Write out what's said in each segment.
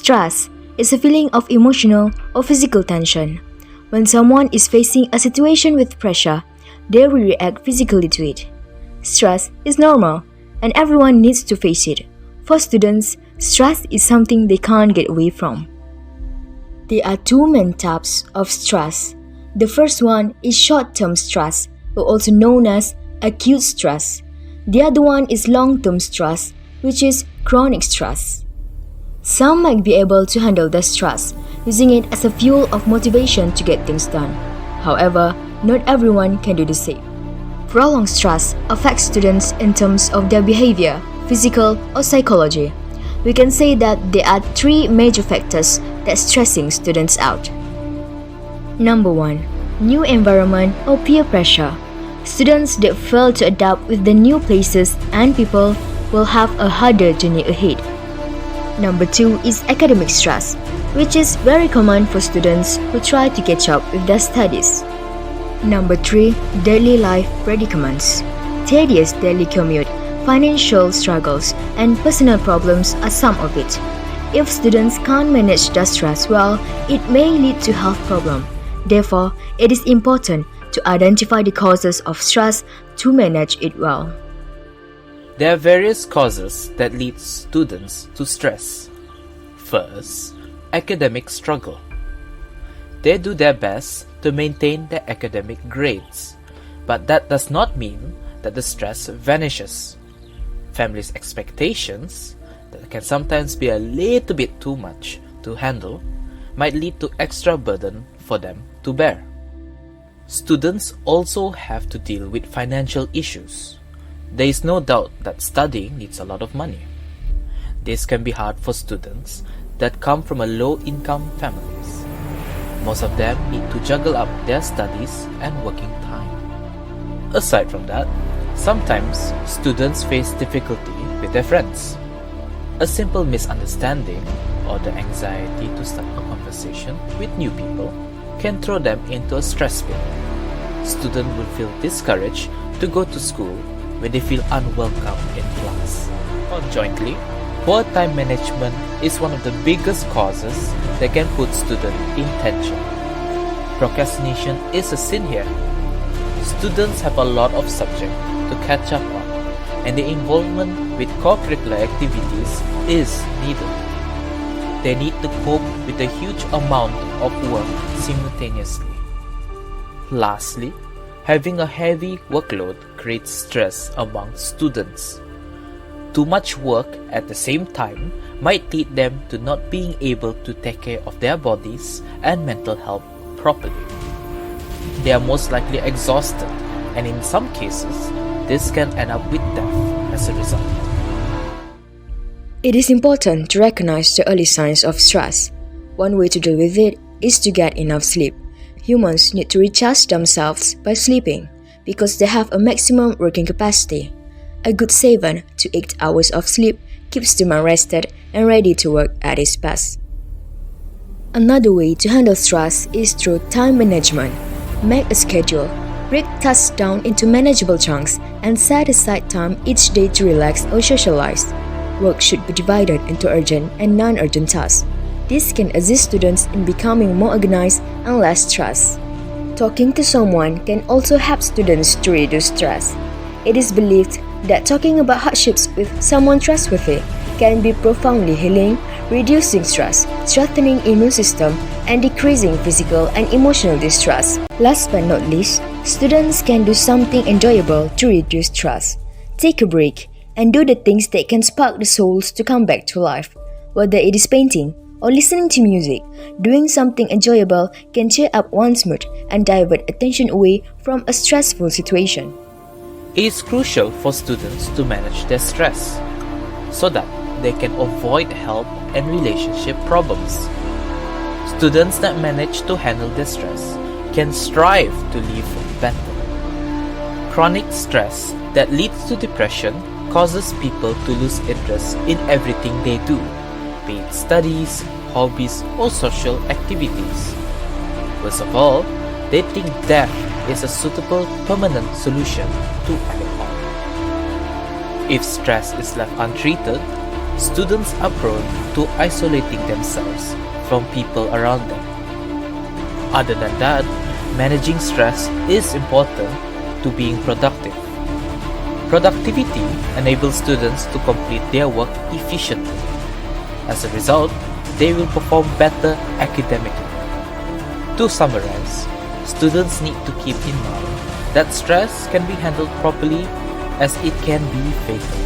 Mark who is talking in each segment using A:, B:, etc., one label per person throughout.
A: Stress is a feeling of emotional or physical tension. When someone is facing a situation with pressure, they will react physically to it. Stress is normal, and everyone needs to face it. For students, stress is something they can't get away from. There are two main types of stress. The first one is short-term stress, or also known as acute stress. The other one is long-term stress, which is chronic stress. Some might be able to handle the stress, using it as a fuel of motivation to get things done. However, not everyone can do the same. Prolonged stress affects students in terms of their behavior, physical or psychology. We can say that there are three major factors that's stressing students out. Number 1. New environment or peer pressure. Students that fail to adapt with the new places and people will have a harder journey ahead. Number 2 is academic stress, which is very common for students who try to catch up with their studies. Number 3, daily life predicaments. Tedious daily commute, financial struggles, and personal problems are some of it. If students can't manage the stress well, it may lead to health problems. Therefore, it is important to identify the causes of stress to manage it well.
B: There are various causes that lead students to stress. First, academic struggle. They do their best to maintain their academic grades, but that does not mean that the stress vanishes. Families' expectations, that can sometimes be a little bit too much to handle, might lead to extra burden for them to bear. Students also have to deal with financial issues. There is no doubt that studying needs a lot of money. This can be hard for students that come from a low-income families. Most of them need to juggle up their studies and working time. Aside from that, sometimes students face difficulty with their friends. A simple misunderstanding or the anxiety to start a conversation with new people can throw them into a stress pit. Students will feel discouraged to go to school when they feel unwelcome in class. Conjointly, poor time management is one of the biggest causes that can put students in tension. Procrastination is a sin here. Students have a lot of subjects to catch up on, and their involvement with co-curricular activities is needed. They need to cope with a huge amount of work simultaneously. Lastly, having a heavy workload creates stress among students. Too much work at the same time might lead them to not being able to take care of their bodies and mental health properly. They are most likely exhausted, and in some cases, this can end up with death as a result.
A: It is important to recognize the early signs of stress. One way to deal with it is to get enough sleep. Humans need to recharge themselves by sleeping because they have a maximum working capacity. A good 7 to 8 hours of sleep keeps the mind rested and ready to work at its best. Another way to handle stress is through time management. Make a schedule, break tasks down into manageable chunks, and set aside time each day to relax or socialize. Work should be divided into urgent and non-urgent tasks. This can assist students in becoming more organized and less stressed. Talking to someone can also help students to reduce stress. It is believed that talking about hardships with someone trustworthy can be profoundly healing, reducing stress, strengthening immune system, and decreasing physical and emotional distress. Last but not least, students can do something enjoyable to reduce stress. Take a break and do the things that can spark the souls to come back to life. Whether it is painting or listening to music, doing something enjoyable can cheer up one's mood and divert attention away from a stressful situation.
B: It is crucial for students to manage their stress so that they can avoid health and relationship problems. Students that manage to handle their stress can strive to live better. Chronic stress that leads to depression causes people to lose interest in everything they do, be it studies, hobbies, or social activities. Worst of all, they think death is a suitable permanent solution to it all. If stress is left untreated, students are prone to isolating themselves from people around them. Other than that, managing stress is important to being productive. Productivity enables students to complete their work efficiently. As a result, they will perform better academically. To summarize, students need to keep in mind that stress can be handled properly as it can be fatal.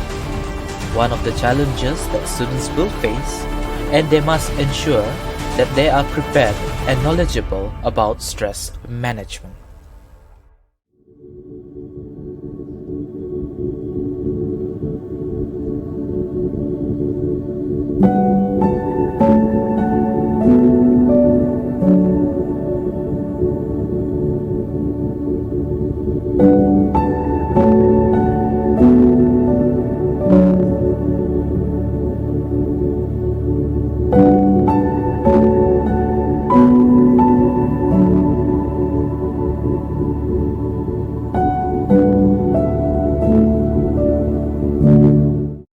B: One of the challenges that students will face, and they must ensure that they are prepared and knowledgeable about stress management.